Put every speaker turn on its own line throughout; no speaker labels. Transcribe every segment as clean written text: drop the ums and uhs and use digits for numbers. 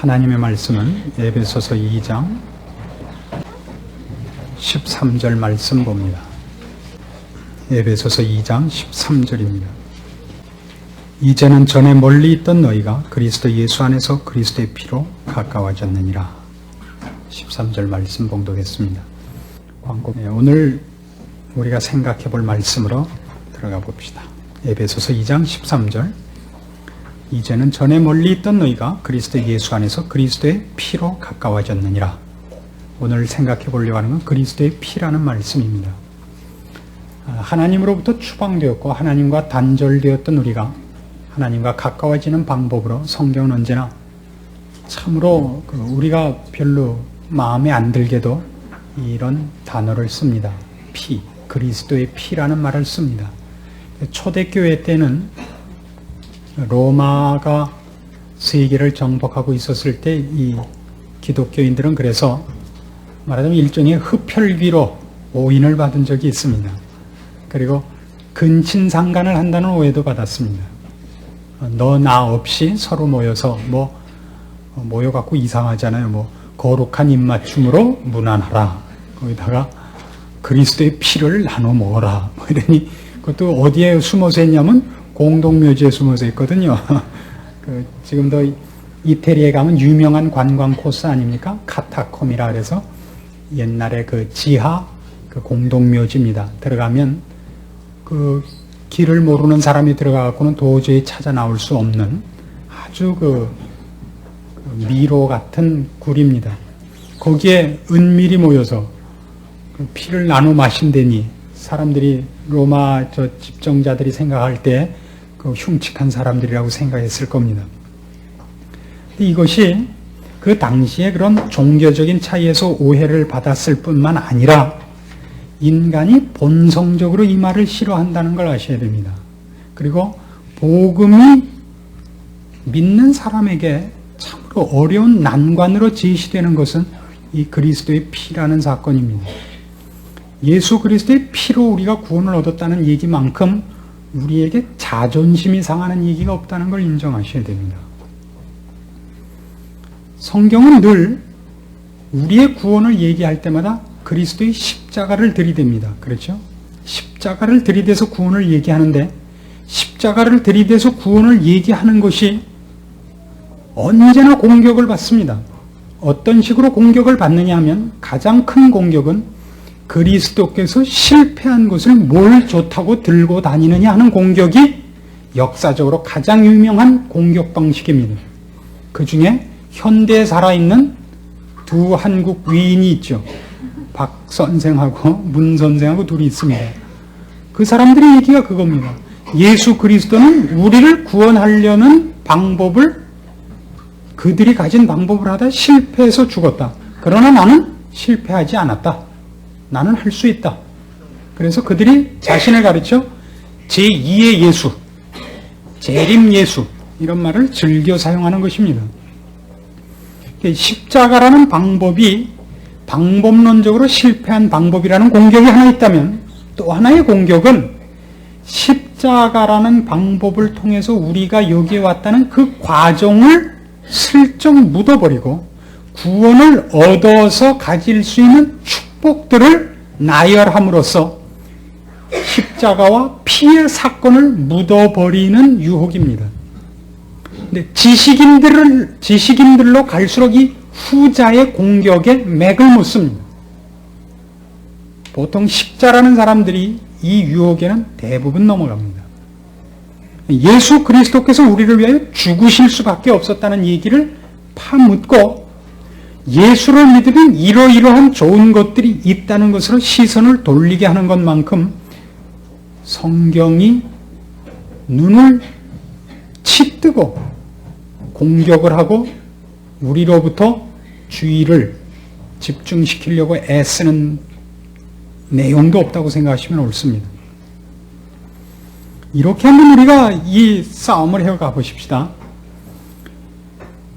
하나님의 말씀은 에베소서 2장 13절 말씀 봅니다. 에베소서 2장 13절입니다. 이제는 전에 멀리 있던 너희가 그리스도 예수 안에서 그리스도의 피로 가까워졌느니라. 13절 말씀 봉독했습니다. 오늘 우리가 생각해 볼 말씀으로 들어가 봅시다. 에베소서 2장 13절. 이제는 전에 멀리 있던 너희가 그리스도 예수 안에서 그리스도의 피로 가까워졌느니라. 오늘 생각해 보려고 하는 건 그리스도의 피라는 말씀입니다. 하나님으로부터 추방되었고 하나님과 단절되었던 우리가 하나님과 가까워지는 방법으로 성경은 언제나 참으로 우리가 별로 마음에 안 들게도 이런 단어를 씁니다. 피, 그리스도의 피라는 말을 씁니다. 초대교회 때는 로마가 세계를 정복하고 있었을 때 이 기독교인들은 그래서 말하자면 일종의 흡혈귀로 오인을 받은 적이 있습니다. 그리고 근친상간을 한다는 오해도 받았습니다. 너 나 없이 서로 모여서 모여갖고 이상하잖아요. 거룩한 입맞춤으로 문안하라. 거기다가 그리스도의 피를 나눠 먹어라. 이러니 그것도 어디에 숨어서 했냐면 공동묘지에 숨어서 있거든요. 지금도 이태리에 가면 유명한 관광 코스 아닙니까? 카타콤이라 그래서 옛날에 지하 공동묘지입니다. 들어가면 길을 모르는 사람이 들어가갖고는 도저히 찾아 나올 수 없는 아주 미로 같은 굴입니다. 거기에 은밀히 모여서 피를 나눠 마신다니 사람들이 로마 집정자들이 생각할 때 흉측한 사람들이라고 생각했을 겁니다. 이것이 그 당시에 그런 종교적인 차이에서 오해를 받았을 뿐만 아니라 인간이 본성적으로 이 말을 싫어한다는 걸 아셔야 됩니다. 그리고 복음이 믿는 사람에게 참으로 어려운 난관으로 제시되는 것은 이 그리스도의 피라는 사건입니다. 예수 그리스도의 피로 우리가 구원을 얻었다는 얘기만큼 우리에게 자존심이 상하는 얘기가 없다는 걸 인정하셔야 됩니다. 성경은 늘 우리의 구원을 얘기할 때마다 그리스도의 십자가를 들이댑니다. 그렇죠? 십자가를 들이대서 구원을 얘기하는데 십자가를 들이대서 구원을 얘기하는 것이 언제나 공격을 받습니다. 어떤 식으로 공격을 받느냐 하면 가장 큰 공격은 그리스도께서 실패한 것을 뭘 좋다고 들고 다니느냐 하는 공격이 역사적으로 가장 유명한 공격 방식입니다. 그 중에 현대에 살아있는 두 한국 위인이 있죠. 박 선생하고 문 선생하고 둘이 있습니다. 그 사람들의 얘기가 그겁니다. 예수 그리스도는 우리를 구원하려는 방법을 그들이 가진 방법을 하다 실패해서 죽었다. 그러나 나는 실패하지 않았다. 나는 할 수 있다. 그래서 그들이 자신을 가르쳐 제2의 예수, 재림 예수 이런 말을 즐겨 사용하는 것입니다. 십자가라는 방법이 방법론적으로 실패한 방법이라는 공격이 하나 있다면 또 하나의 공격은 십자가라는 방법을 통해서 우리가 여기에 왔다는 그 과정을 슬쩍 묻어버리고 구원을 얻어서 가질 수 있는 축복들을 나열함으로써 십자가와 피의 사건을 묻어버리는 유혹입니다. 근데 지식인들로 갈수록 이 후자의 공격에 맥을 못 씁니다. 보통 십자라는 사람들이 이 유혹에는 대부분 넘어갑니다. 예수 그리스도께서 우리를 위하여 죽으실 수밖에 없었다는 얘기를 파묻고 예수를 믿으면 이러이러한 좋은 것들이 있다는 것으로 시선을 돌리게 하는 것만큼 성경이 눈을 치뜨고 공격을 하고 우리로부터 주의를 집중시키려고 애쓰는 내용도 없다고 생각하시면 옳습니다. 이렇게 한번 우리가 이 싸움을 해가 보십시다.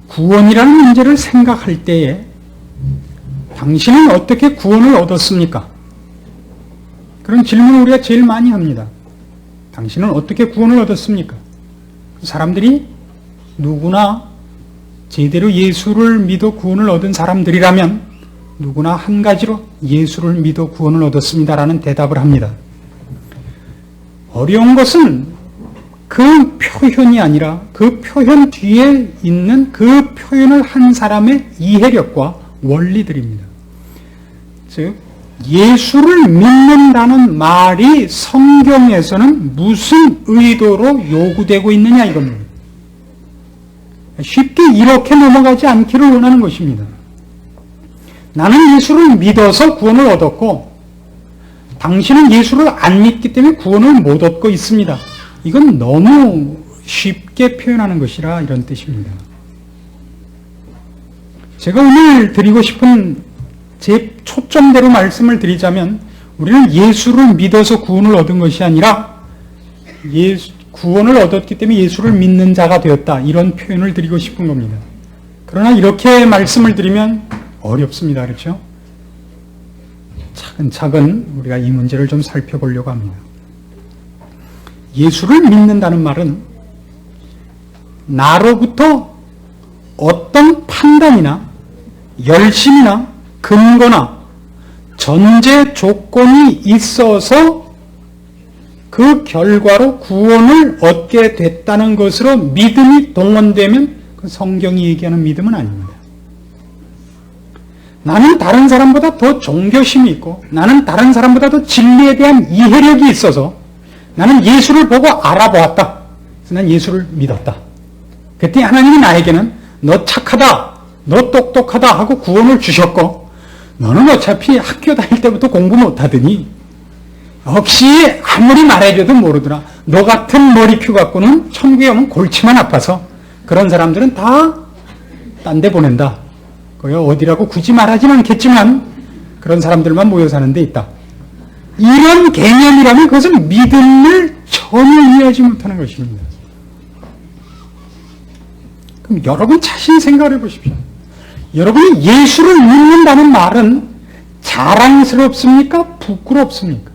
구원이라는 문제를 생각할 때에 당신은 어떻게 구원을 얻었습니까? 그런 질문을 우리가 제일 많이 합니다. 당신은 어떻게 구원을 얻었습니까? 사람들이 누구나 제대로 예수를 믿어 구원을 얻은 사람들이라면 누구나 한 가지로 예수를 믿어 구원을 얻었습니다라는 대답을 합니다. 어려운 것은 그 표현이 아니라 그 표현 뒤에 있는 그 표현을 한 사람의 이해력과 원리들입니다. 즉, 예수를 믿는다는 말이 성경에서는 무슨 의도로 요구되고 있느냐 이겁니다. 쉽게 이렇게 넘어가지 않기를 원하는 것입니다. 나는 예수를 믿어서 구원을 얻었고 당신은 예수를 안 믿기 때문에 구원을 못 얻고 있습니다. 이건 너무 쉽게 표현하는 것이라 이런 뜻입니다. 제가 오늘 드리고 싶은 제 초점대로 말씀을 드리자면 우리는 예수를 믿어서 구원을 얻은 것이 아니라 구원을 얻었기 때문에 예수를 믿는 자가 되었다. 이런 표현을 드리고 싶은 겁니다. 그러나 이렇게 말씀을 드리면 어렵습니다. 그렇죠? 차근차근 우리가 이 문제를 좀 살펴보려고 합니다. 예수를 믿는다는 말은 나로부터 어떤 판단이나 열심이나 근거나 전제 조건이 있어서 그 결과로 구원을 얻게 됐다는 것으로 믿음이 동원되면 그 성경이 얘기하는 믿음은 아닙니다. 나는 다른 사람보다 더 종교심이 있고 나는 다른 사람보다 더 진리에 대한 이해력이 있어서 나는 예수를 보고 알아보았다. 그래서 난 예수를 믿었다. 그때 하나님이 나에게는 너 착하다, 너 똑똑하다 하고 구원을 주셨고 너는 어차피 학교 다닐 때부터 공부 못하더니 역시 아무리 말해줘도 모르더라. 너 같은 머리큐 갖고는 천국에 오면 골치만 아파서 그런 사람들은 다 딴 데 보낸다. 어디라고 굳이 말하진 않겠지만 그런 사람들만 모여 사는 데 있다. 이런 개념이라면 그것은 믿음을 전혀 이해하지 못하는 것입니다. 그럼 여러분 자신 생각해 보십시오. 여러분이 예수를 믿는다는 말은 자랑스럽습니까? 부끄럽습니까?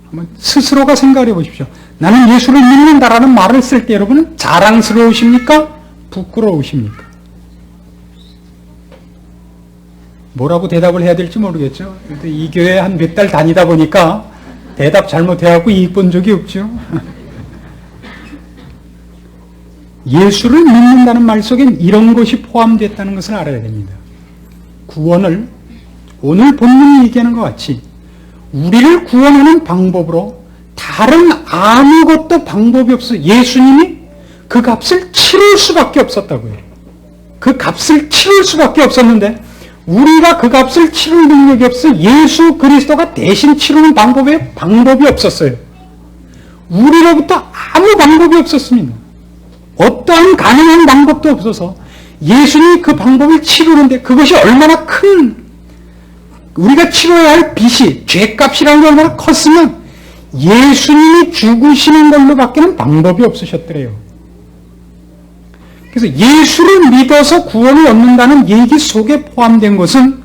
한번 스스로가 생각해 보십시오. 나는 예수를 믿는다라는 말을 쓸 때 여러분은 자랑스러우십니까? 부끄러우십니까? 뭐라고 대답을 해야 될지 모르겠죠. 이 교회 한 몇 달 다니다 보니까 대답 잘못해갖고 이익 본 적이 없죠. 예수를 믿는다는 말 속엔 이런 것이 포함됐다는 것을 알아야 됩니다. 구원을 오늘 본문이 얘기하는 것 같이 우리를 구원하는 방법으로 다른 아무것도 방법이 없어. 예수님이 그 값을 치를 수밖에 없었다고요. 그 값을 치를 수밖에 없었는데 우리가 그 값을 치를 능력이 없어. 예수 그리스도가 대신 치르는 방법이 없었어요. 우리로부터 아무 방법이 없었습니다. 어떠한 가능한 방법도 없어서 예수님이 그 방법을 치르는데 그것이 얼마나 큰 우리가 치러야 할 빚이 죄값이라는 게 얼마나 컸으면 예수님이 죽으시는 걸로 밖에는 방법이 없으셨더래요. 그래서 예수를 믿어서 구원을 얻는다는 얘기 속에 포함된 것은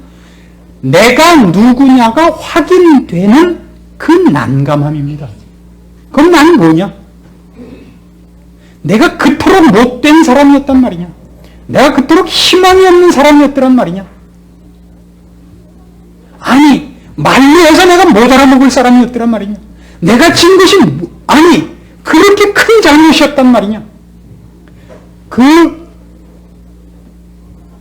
내가 누구냐가 확인되는 그 난감함입니다. 그럼 나는 뭐냐? 내가 그토록 못된 사람이었단 말이냐? 내가 그토록 희망이 없는 사람이었더란 말이냐? 아니, 만리해서 내가 못 알아먹을 사람이었더란 말이냐? 내가 진 것이 아니 그렇게 큰 잘못이었단 말이냐? 그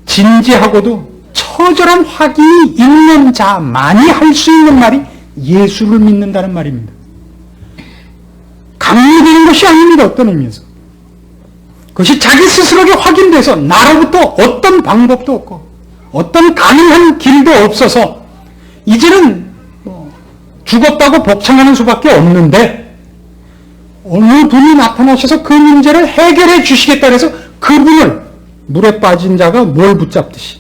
진지하고도 처절한 확인이 있는 자만이 할 수 있는 말이 예수를 믿는다는 말입니다. 강요되는 것이 아닙니다. 어떤 의미에서. 그것이 자기 스스로에게 확인돼서 나로부터 어떤 방법도 없고 어떤 가능한 길도 없어서 이제는 죽었다고 복창하는 수밖에 없는데 어느 분이 나타나셔서 그 문제를 해결해 주시겠다 해서 그분을 물에 빠진 자가 뭘 붙잡듯이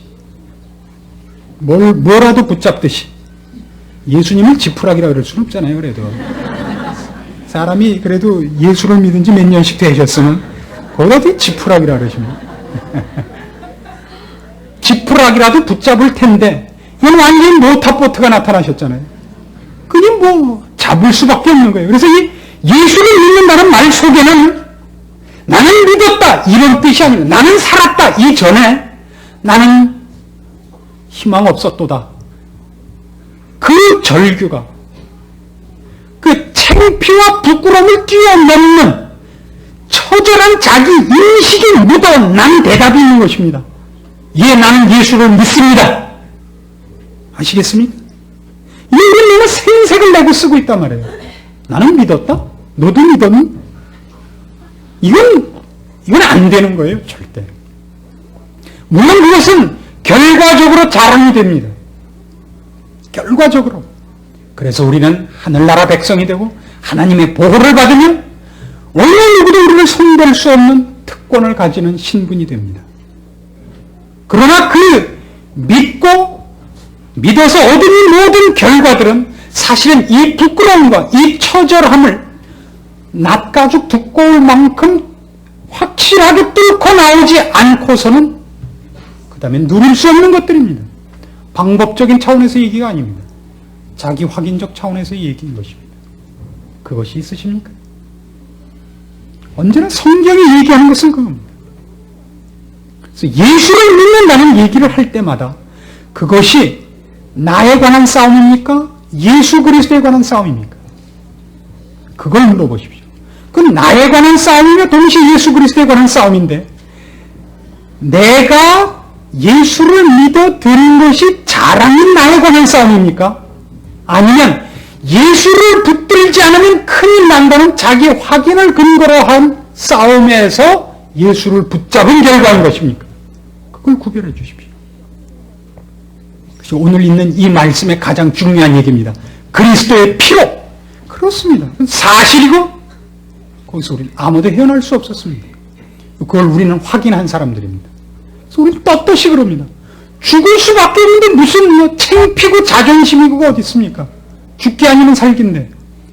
뭐라도 붙잡듯이 예수님을 지푸라기라 그럴 수는 없잖아요. 그래도 사람이 그래도 예수를 믿은 지 몇 년씩 되셨으면 거기다 지푸라기라 그러시면 지푸라기라도 붙잡을 텐데 이건 완전히 모타보트가 나타나셨잖아요. 그게 뭐 잡을 수밖에 없는 거예요. 그래서 이 예수를 믿는다는 말 속에는 나는 믿었다 이런 뜻이 아니라 나는 살았다 이전에 나는 희망 없었도다. 그 절규가 그 창피와 부끄러움을 뛰어넘는 처절한 자기 인식이 묻어난 대답이 있는 것입니다. 예, 나는 예수를 믿습니다. 아시겠습니까? 이 우리는 생색을 내고 쓰고 있단 말이에요. 나는 믿었다? 너도 믿었니? 이건 안 되는 거예요, 절대. 물론 그것은 결과적으로 자랑이 됩니다. 결과적으로. 그래서 우리는 하늘나라 백성이 되고 하나님의 보호를 받으면 어느 누구도 우리를 손댈 수 없는 특권을 가지는 신분이 됩니다. 그러나 그 믿어서 얻은 이 모든 결과들은 사실은 이 부끄러움과 이 처절함을 낫가죽 두꺼울 만큼 확실하게 뚫고 나오지 않고서는 그 다음에 누릴 수 없는 것들입니다. 방법적인 차원에서 얘기가 아닙니다. 자기 확인적 차원에서 얘기인 것입니다. 그것이 있으십니까? 언제나 성경이 얘기하는 것은 그겁니다. 그래서 예수를 믿는다는 얘기를 할 때마다 그것이 나에 관한 싸움입니까? 예수 그리스도에 관한 싸움입니까? 그걸 물어보십시오. 그 나에 관한 싸움이며 동시에 예수 그리스도에 관한 싸움인데 내가 예수를 믿어 드린 것이 자랑인 나에 관한 싸움입니까? 아니면 예수를 붙들지 않으면 큰일 난다는 자기 확인을 근거로 한 싸움에서 예수를 붙잡은 결과인 것입니까? 그걸 구별해 주십시오. 그래서 오늘 있는 이 말씀의 가장 중요한 얘기입니다. 그리스도의 피로. 그렇습니다. 사실이고 거기서 우리는 아무도 헤어날 수 없었습니다. 그걸 우리는 확인한 사람들입니다. 그래서 우리는 떳떳이 그럽니다. 죽을 수밖에 없는데 무슨 창피고 자존심이고가 어디 있습니까? 죽기 아니면 살기인데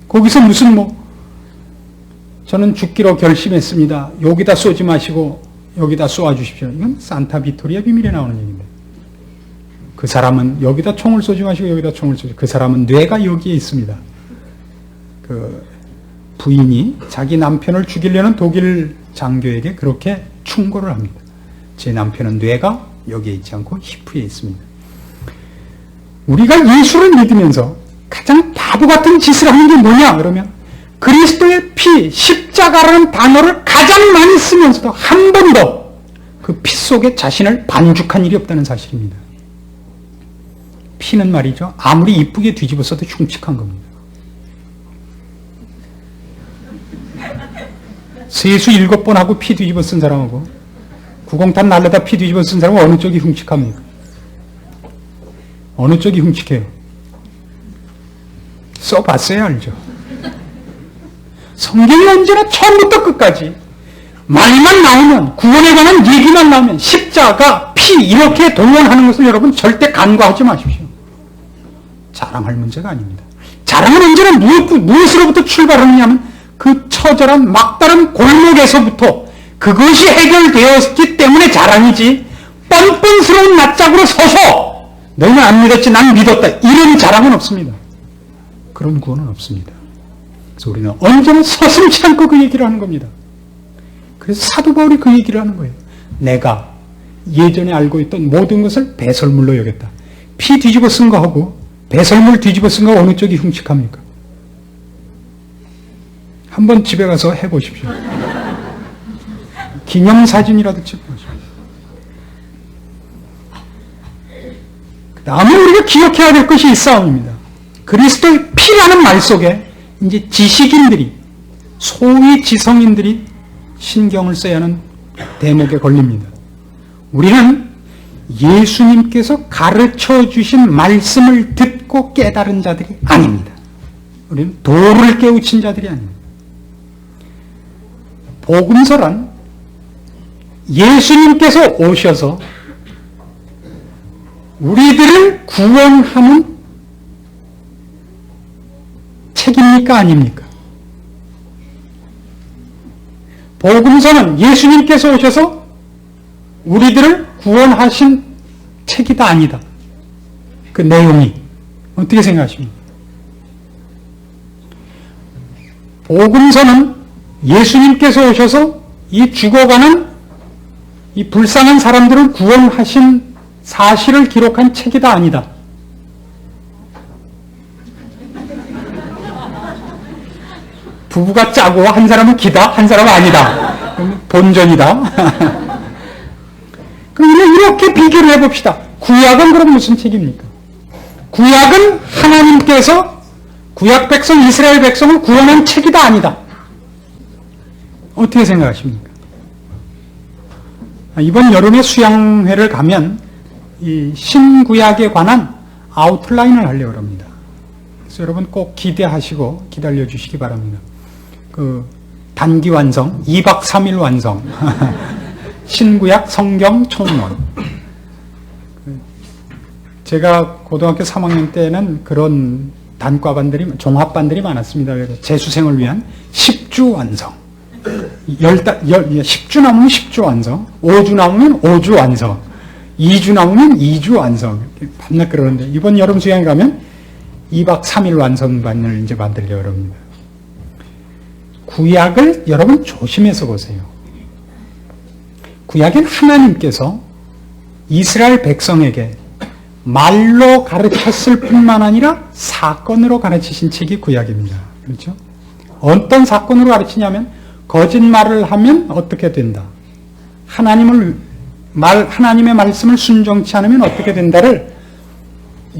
거기서 무슨 저는 죽기로 결심했습니다. 여기다 쏘지 마시고 여기다 쏘아주십시오. 이건 산타 비토리아 비밀에 나오는 얘기인데 그 사람은 여기다 총을 쏘지 마시고 여기다 총을 쏘지. 그 사람은 뇌가 여기에 있습니다. 그 부인이 자기 남편을 죽이려는 독일 장교에게 그렇게 충고를 합니다. 제 남편은 뇌가 여기에 있지 않고 히프에 있습니다. 우리가 예수를 믿으면서 가장 바보 같은 짓을 하는 게 뭐냐 그러면 그리스도의 피, 십자가라는 단어를 가장 많이 쓰면서도 한 번도 그 피 속에 자신을 반죽한 일이 없다는 사실입니다. 피는 말이죠. 아무리 이쁘게 뒤집어서도 흉측한 겁니다. 세수 7번 하고 피 뒤집어 쓴 사람하고 구공탄 날려다 피 뒤집어 쓴 사람은 어느 쪽이 흉측합니까? 어느 쪽이 흉측해요? 써봤어야 알죠. 성경이 언제나 처음부터 끝까지 말만 나오면 구원에 관한 얘기만 나오면 십자가, 피 이렇게 동원하는 것을 여러분 절대 간과하지 마십시오. 자랑할 문제가 아닙니다. 자랑은 언제나 무엇으로부터 출발하느냐면 그 처절한 막다른 골목에서부터 그것이 해결되었기 때문에 자랑이지 뻔뻔스러운 낯짝으로 서서 너희는 안 믿었지 난 믿었다 이런 자랑은 없습니다. 그런 구원은 없습니다. 그래서 우리는 언제나 서슴지 않고 그 얘기를 하는 겁니다. 그래서 사도 바울이 그 얘기를 하는 거예요. 내가 예전에 알고 있던 모든 것을 배설물로 여겼다. 피 뒤집어 쓴 거하고 배설물 뒤집어 쓴 거 어느 쪽이 흉측합니까? 한번 집에 가서 해보십시오. 기념사진이라도 찍어보십시오. 그 다음에 우리가 기억해야 될 것이 이 싸움입니다. 그리스도의 피라는 말 속에 이제 지식인들이, 소위 지성인들이 신경을 써야 하는 대목에 걸립니다. 우리는 예수님께서 가르쳐 주신 말씀을 듣고 깨달은 자들이 아닙니다. 우리는 도를 깨우친 자들이 아닙니다. 복음서란 예수님께서 오셔서 우리들을 구원하는 책입니까? 아닙니까? 복음서는 예수님께서 오셔서 우리들을 구원하신 책이다 아니다. 그 내용이 어떻게 생각하십니까? 복음서는 예수님께서 오셔서 이 죽어가는 이 불쌍한 사람들을 구원하신 사실을 기록한 책이다 아니다. 부부가 짜고 한 사람은 기다, 한 사람은 아니다. 본전이다. 그럼 이렇게 비교를 해봅시다. 구약은 그럼 무슨 책입니까? 구약은 하나님께서 구약 백성, 이스라엘 백성을 구원한 책이다 아니다. 어떻게 생각하십니까? 이번 여름에 수양회를 가면 이 신구약에 관한 아웃라인을 하려고 합니다. 그래서 여러분 꼭 기대하시고 기다려 주시기 바랍니다. 그 단기 완성, 2박 3일 완성. 신구약 성경 총론. 제가 고등학교 3학년 때는 그런 단과반들이, 종합반들이 많았습니다. 그래서 재수생을 위한 10주 완성. 10주 남으면 10주 완성. 5주 남으면 5주 완성. 2주 남으면 2주 완성. 밤낮 그러는데, 이번 여름 수양에 가면 2박 3일 완성반을 이제 만들려고 합니다. 구약을 여러분 조심해서 보세요. 구약엔 하나님께서 이스라엘 백성에게 말로 가르쳤을 뿐만 아니라 사건으로 가르치신 책이 구약입니다. 그렇죠? 어떤 사건으로 가르치냐면 거짓말을 하면 어떻게 된다. 하나님의 말씀을 순종치 않으면 어떻게 된다를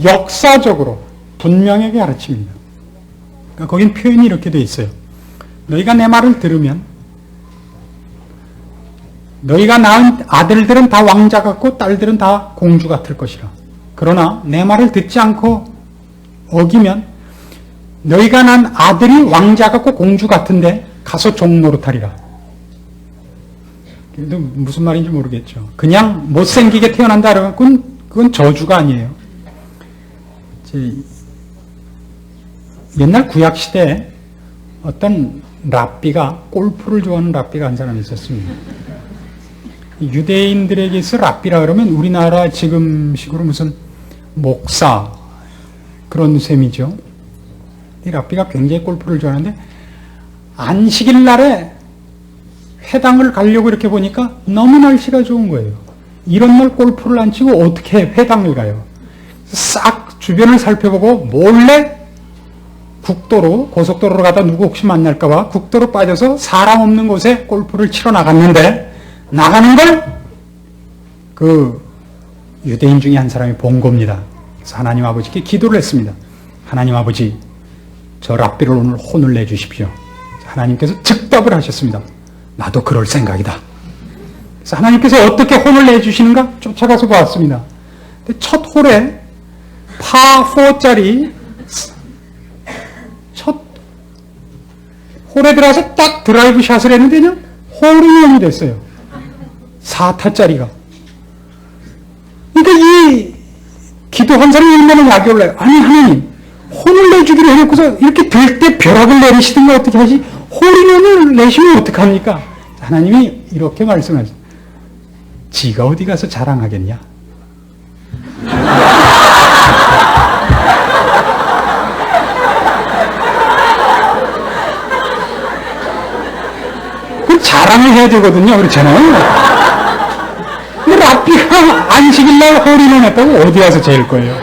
역사적으로 분명하게 가르칩니다. 그러니까 거긴 표현이 이렇게 되어 있어요. 너희가 내 말을 들으면 너희가 낳은 아들들은 다 왕자 같고 딸들은 다 공주 같을 것이라. 그러나 내 말을 듣지 않고 어기면 너희가 낳은 아들이 왕자 같고 공주 같은데 가서 종 노릇하리라. 무슨 말인지 모르겠죠. 그냥 못생기게 태어난다 그러면 그건 저주가 아니에요. 옛날 구약시대에 어떤 랍비가, 골프를 좋아하는 랍비가 한 사람이 있었습니다. 유대인들에게 있어 랍비라 그러면 우리나라 지금식으로 무슨 목사 그런 셈이죠. 이 랍비가 굉장히 골프를 좋아하는데 안식일 날에 회당을 가려고 이렇게 보니까 너무 날씨가 좋은 거예요. 이런 날 골프를 안 치고 어떻게 회당을 가요? 싹 주변을 살펴보고 몰래 국도로, 고속도로로 가다 누구 혹시 만날까봐 국도로 빠져서 사람 없는 곳에 골프를 치러 나갔는데 나가는 걸 그 유대인 중에 한 사람이 본 겁니다. 그래서 하나님 아버지께 기도를 했습니다. 하나님 아버지, 저 랍비를 오늘 혼을 내주십시오. 하나님께서 즉답을 하셨습니다. 나도 그럴 생각이다. 그래서 하나님께서 어떻게 혼을 내주시는가 쫓아가서 보았습니다. 근데 첫 홀에 파4짜리 첫 홀에 들어가서 딱 드라이브 샷을 했는데요, 홀인원이 됐어요. 4타짜리가. 그러니까 이 기도한 사람이 얼마나 약이 올라요. 아니 하나님, 혼을 내주기로 해놓고서 이렇게 될 때 벼락을 내리시든가 어떻게 하지? 홀인원을 내시면 어떡합니까? 하나님이 이렇게 말씀하셨어요. 지가 어디 가서 자랑하겠냐? 그 자랑을 해야 되거든요. 그렇잖아요. 근데 랍비가 안식일날 홀인원 했다고 어디 가서 재일 거예요?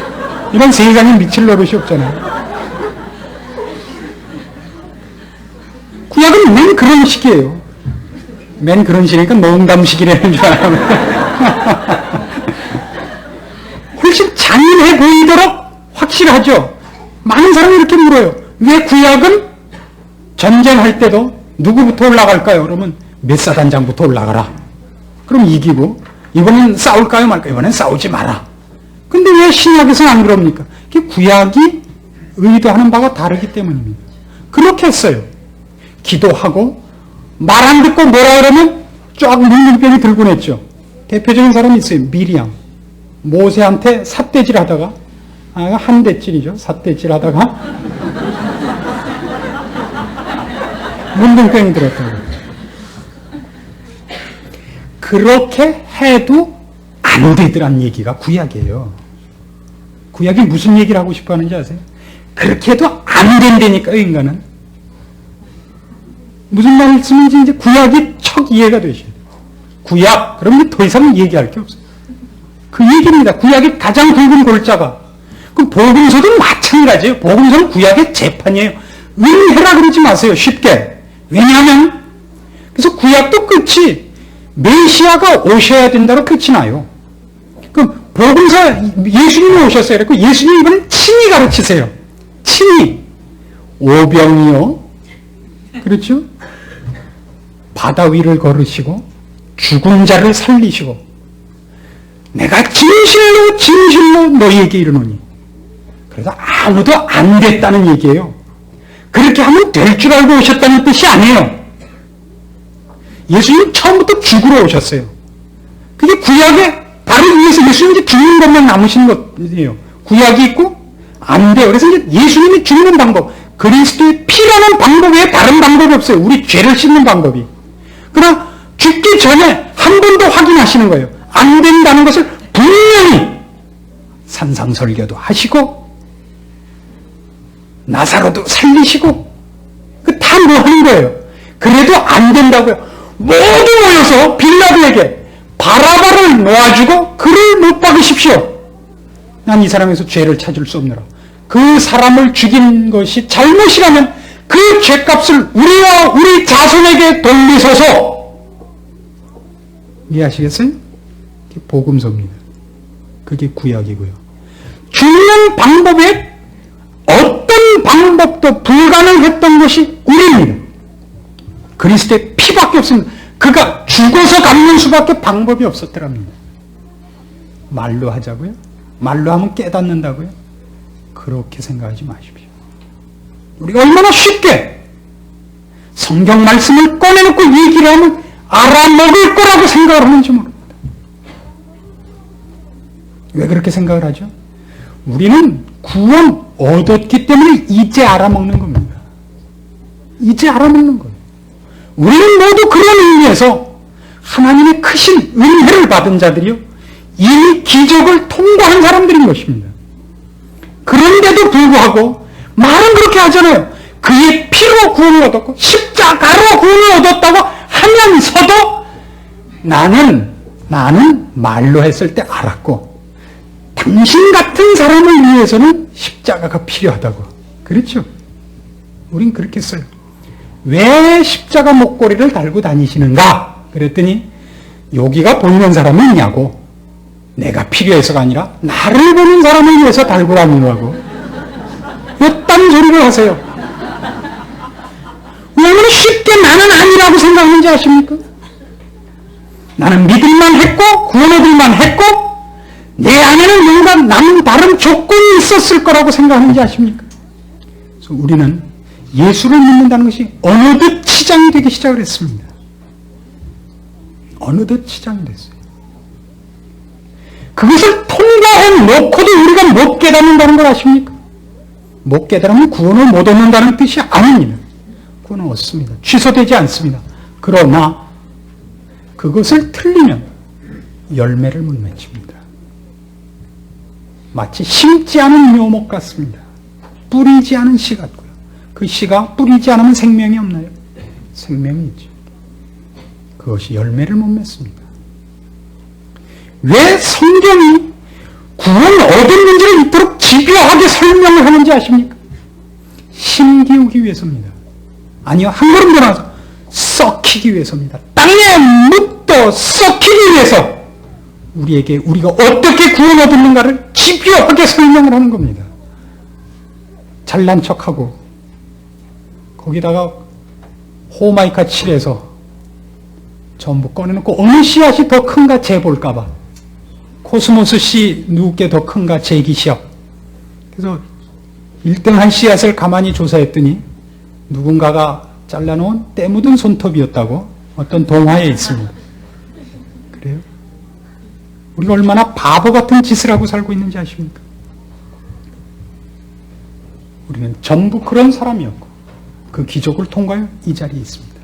이런 세상에 미칠 노릇이 없잖아요. 구약은 맨 그런 식이에요. 맨 그런 식이니까 농담식이라는 줄 알아요. 훨씬 잔인해 보이도록 확실하죠. 많은 사람이 이렇게 물어요. 왜 구약은 전쟁할 때도 누구부터 올라갈까요? 그러면 몇 사단장부터 올라가라. 그럼 이기고, 이번엔 싸울까요 말까요? 이번엔 싸우지 마라. 근데 왜 신약에서는 안 그럽니까? 그게 구약이 의도하는 바가 다르기 때문입니다. 그렇게 했어요. 기도하고 말 안 듣고 뭐라 그러면 쫙 문둥병이 들고 냈죠. 대표적인 사람이 있어요. 미리암. 모세한테 삿대질 하다가, 한 대질이죠. 삿대질 하다가 문둥병이 들었다고. 그렇게 해도 안 되더란 얘기가 구약이에요. 구약이 무슨 얘기를 하고 싶어 하는지 아세요? 그렇게 해도 안 된다니까요, 인간은. 무슨 말씀인지 이제 구약이 척 턱 이해가 되셔야 돼요. 구약, 그러면 더 이상 얘기할 게 없어요. 그 얘기입니다. 구약의 가장 굵은 골자가. 그 복음서도 마찬가지예요. 복음서는 구약의 재판이에요. 의해라 그러지 마세요. 쉽게. 왜냐하면 그래서 구약도 끝이 메시아가 오셔야 된다로 끝이 나요. 그 복음서 예수님이 오셨어요. 그래서 예수님이 이번엔 친히 가르치세요. 친히. 오병이요. 그렇죠? 바다 위를 걸으시고 죽은 자를 살리시고 내가 진실로 진실로 너희에게 이르노니. 그래서 아무도 안 됐다는 얘기예요. 그렇게 하면 될 줄 알고 오셨다는 뜻이 아니에요. 예수님 처음부터 죽으러 오셨어요. 그게 구약에 바로 위해서 예수님이 죽는 것만 남으신 것이에요. 구약이 있고 안 돼요. 그래서 이제 예수님이 죽는 방법, 그리스도의 피라는 방법 외에 다른 방법이 없어요. 우리 죄를 씻는 방법이. 그러나 죽기 전에 한 번 더 확인하시는 거예요. 안 된다는 것을 분명히 산상설교도 하시고 나사로도 살리시고 그 다 뭐 하는 거예요. 그래도 안 된다고요. 모두 모여서 빌라도에게 바라바를 놓아주고 그를 못 박으십시오. 난 이 사람에서 죄를 찾을 수 없노라. 그 사람을 죽인 것이 잘못이라면 그 죄값을 우리와 우리 자손에게 돌리소서. 이해하시겠어요? 그게 복음서입니다. 그게 구약이고요. 죽는 방법에 어떤 방법도 불가능했던 것이 우리입니다. 그리스도의 피밖에 없습니다. 그가 죽어서 갚는 수밖에 방법이 없었더랍니다. 말로 하자고요? 말로 하면 깨닫는다고요? 그렇게 생각하지 마십시오. 우리가 얼마나 쉽게 성경 말씀을 꺼내놓고 얘기를 하면 알아먹을 거라고 생각을 하는지 모릅니다. 왜 그렇게 생각을 하죠? 우리는 구원 얻었기 때문에 이제 알아먹는 겁니다. 이제 알아먹는 거예요. 우리는 모두 그런 의미에서 하나님의 크신 은혜를 받은 자들이요. 이미 기적을 통과한 사람들인 것입니다. 그런데도 불구하고 말은 그렇게 하잖아요. 그의 피로 구원을 얻었고 십자가로 구원을 얻었다고 하면서도 나는 말로 했을 때 알았고 당신 같은 사람을 위해서는 십자가가 필요하다고. 그렇죠? 우린 그렇게 써요. 왜 십자가 목걸이를 달고 다니시는가? 그랬더니 여기가 보이는 사람이 있냐고. 내가 필요해서가 아니라 나를 보는 사람을 위해서 달고 다니라고. 이딴 소리를 하세요. 왜냐면 쉽게 나는 아니라고 생각하는지 아십니까? 나는 믿을만 했고 구원 얻을만 했고 내 안에는 뭔가 남은 다른 조건이 있었을 거라고 생각하는지 아십니까? 그래서 우리는 예수를 믿는다는 것이 어느덧 치장이 되기 시작을 했습니다. 어느덧 치장이 됐어요. 그것을 통과해 놓고도 우리가 못 깨닫는다는 걸 아십니까? 못 깨달으면 구원을 못 얻는다는 뜻이 아닙니다. 구원을 얻습니다. 취소되지 않습니다. 그러나 그것을 틀리면 열매를 못 맺습니다. 마치 심지 않은 묘목 같습니다. 뿌리지 않은 씨 같고요. 그 씨가 뿌리지 않으면 생명이 없나요? 생명이 있죠. 그것이 열매를 못 맺습니다. 왜 성경이 구원 얻은 문제를 이토록 집요하게 설명을 하는지 아십니까? 심기우기 위해서입니다. 아니요, 한 걸음 더 나가서 썩히기 위해서입니다. 땅에 묻어 썩히기 위해서 우리가 어떻게 구원 얻었는가를 집요하게 설명을 하는 겁니다. 잘난 척하고 거기다가 호마이카 칠해서 전부 꺼내놓고 어느 씨앗이 더 큰가 재볼까봐 코스모스 씨 누구께 더 큰가 재기 시합. 그래서 1등한 씨앗을 가만히 조사했더니 누군가가 잘라놓은 때 묻은 손톱이었다고 어떤 동화에 있습니다. 그래요? 우리가 얼마나 바보 같은 짓을 하고 살고 있는지 아십니까? 우리는 전부 그런 사람이었고 그 기적을 통과해 이 자리에 있습니다.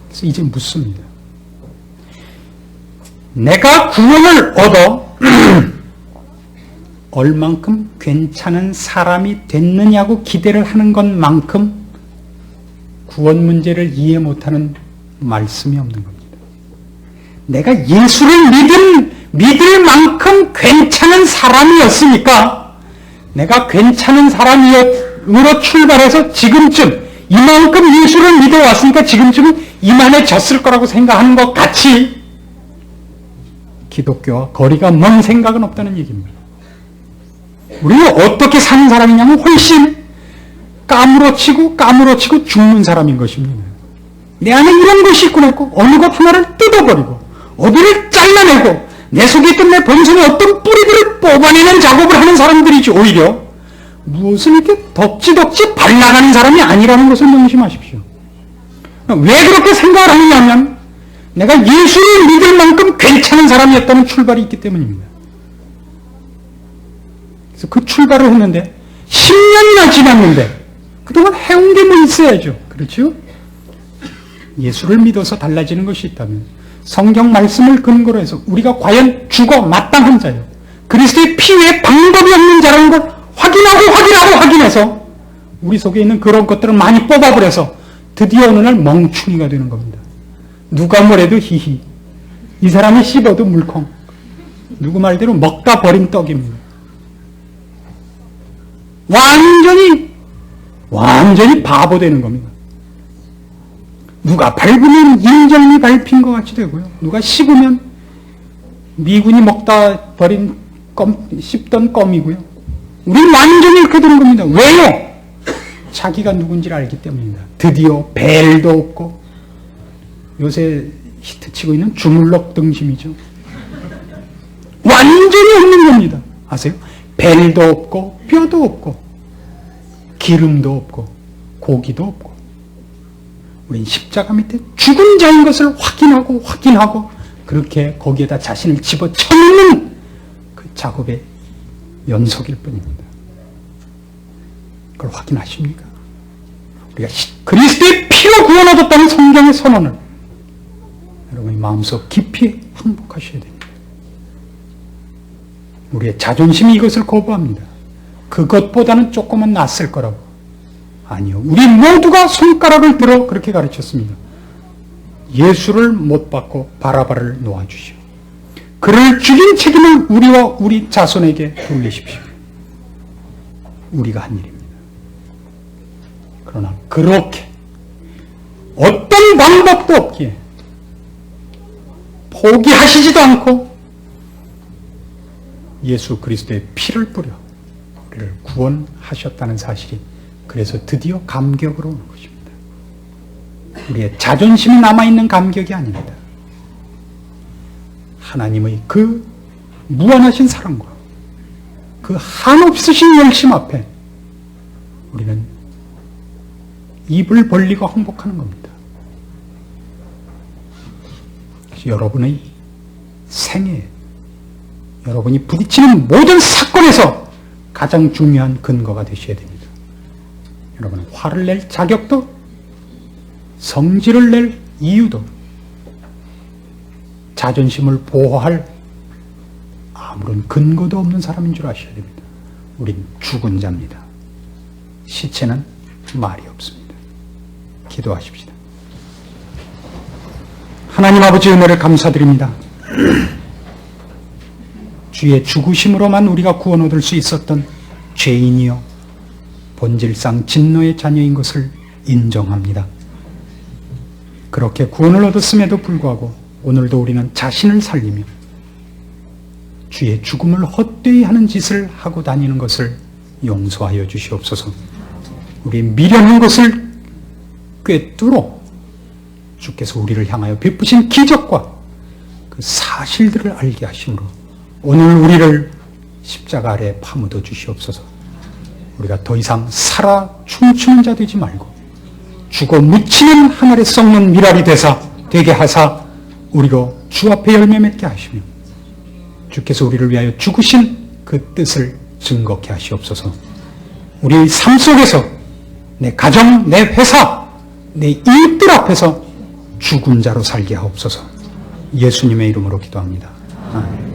그래서 이제 묻습니다. 내가 구원을 얻어 얼만큼 괜찮은 사람이 됐느냐고 기대를 하는 것만큼 구원 문제를 이해 못하는 말씀이 없는 겁니다. 내가 예수를 믿을 만큼 괜찮은 사람이었으니까 내가 괜찮은 사람으로 출발해서 지금쯤 이만큼 예수를 믿어왔으니까 지금쯤은 이만해졌을 거라고 생각하는 것 같이 기독교와 거리가 먼 생각은 없다는 얘기입니다. 우리는 어떻게 사는 사람이냐면 훨씬 까무러치고 죽는 사람인 것입니다. 내 안에 이런 것이 있구나 했고 어느 것 하나를 뜯어버리고 어디를 잘라내고 내 속에 있던 내 본성의 어떤 뿌리들을 뽑아내는 작업을 하는 사람들이지 오히려 무엇을 이렇게 덕지덕지 발라가는 사람이 아니라는 것을 명심하십시오. 왜 그렇게 생각을 하느냐면 내가 예수를 믿을 만큼 괜찮은 사람이었다는 출발이 있기 때문입니다. 그래서 그 출발을 했는데 10년이나 지났는데 그동안 해온 게 뭐 있어야죠. 그렇죠? 예수를 믿어서 달라지는 것이 있다면 성경 말씀을 근거로 해서 우리가 과연 죽어 마땅한 자요 그리스도의 피 외에 방법이 없는 자라는 걸 확인해서 우리 속에 있는 그런 것들을 많이 뽑아버려서 드디어 어느 날 멍충이가 되는 겁니다. 누가 뭐래도 히히, 이 사람이 씹어도 물컹, 누구 말대로 먹다 버린 떡입니다. 완전히 바보 되는 겁니다. 누가 밟으면 인정이 밟힌 것 같이 되고요. 누가 씹으면 미군이 먹다 버린 씹던 껌이고요. 우리는 완전히 이렇게 되는 겁니다. 왜요? 자기가 누군지를 알기 때문입니다. 드디어 벨도 없고 요새 히트치고 있는 주물럭 등심이죠. 완전히 없는 겁니다. 아세요? 벨도 없고 뼈도 없고 기름도 없고 고기도 없고 우린 십자가 밑에 죽은 자인 것을 확인하고 그렇게 거기에다 자신을 집어쳐넣는 그 작업의 연속일 뿐입니다. 그걸 확인하십니까? 우리가 그리스도의 피로 구원 얻었다는 성경의 선언을 여러분이 마음속 깊이 항복하셔야 됩니다. 우리의 자존심이 이것을 거부합니다. 그것보다는 조금은 낫을 거라고. 아니요. 우리 모두가 손가락을 들어 그렇게 가르쳤습니다. 예수를 못 받고 바라바를 놓아주시오. 그를 죽인 책임을 우리와 우리 자손에게 돌리십시오. 우리가 한 일입니다. 그러나 그렇게 어떤 방법도 없기에 포기하시지도 않고 예수 그리스도의 피를 뿌려 우리를 구원하셨다는 사실이 그래서 드디어 감격으로 오는 것입니다. 우리의 자존심이 남아있는 감격이 아닙니다. 하나님의 그 무한하신 사랑과 그 한없으신 열심 앞에 우리는 입을 벌리고 항복하는 겁니다. 여러분의 생애, 여러분이 부딪히는 모든 사건에서 가장 중요한 근거가 되셔야 됩니다. 여러분은 화를 낼 자격도, 성질을 낼 이유도, 자존심을 보호할 아무런 근거도 없는 사람인 줄 아셔야 됩니다. 우린 죽은 자입니다. 시체는 말이 없습니다. 기도하십시다. 하나님 아버지 은혜를 감사드립니다. 주의 죽으심으로만 우리가 구원 얻을 수 있었던 죄인이요 본질상 진노의 자녀인 것을 인정합니다. 그렇게 구원을 얻었음에도 불구하고 오늘도 우리는 자신을 살리며 주의 죽음을 헛되이 하는 짓을 하고 다니는 것을 용서하여 주시옵소서. 우리의 미련한 것을 꿰뚫어 주께서 우리를 향하여 베푸신 기적과 그 사실들을 알게 하심으로 오늘 우리를 십자가 아래 파묻어 주시옵소서. 우리가 더 이상 살아 춤추는 자 되지 말고 죽어 묻히는 하늘에 썩는 미랄이 되게 하사 우리로 주 앞에 열매 맺게 하시며 주께서 우리를 위하여 죽으신 그 뜻을 증거케 하시옵소서. 우리의 삶 속에서 내 가정, 내 회사, 내 이웃들 앞에서 죽은 자로 살게 하옵소서. 예수님의 이름으로 기도합니다. 아멘.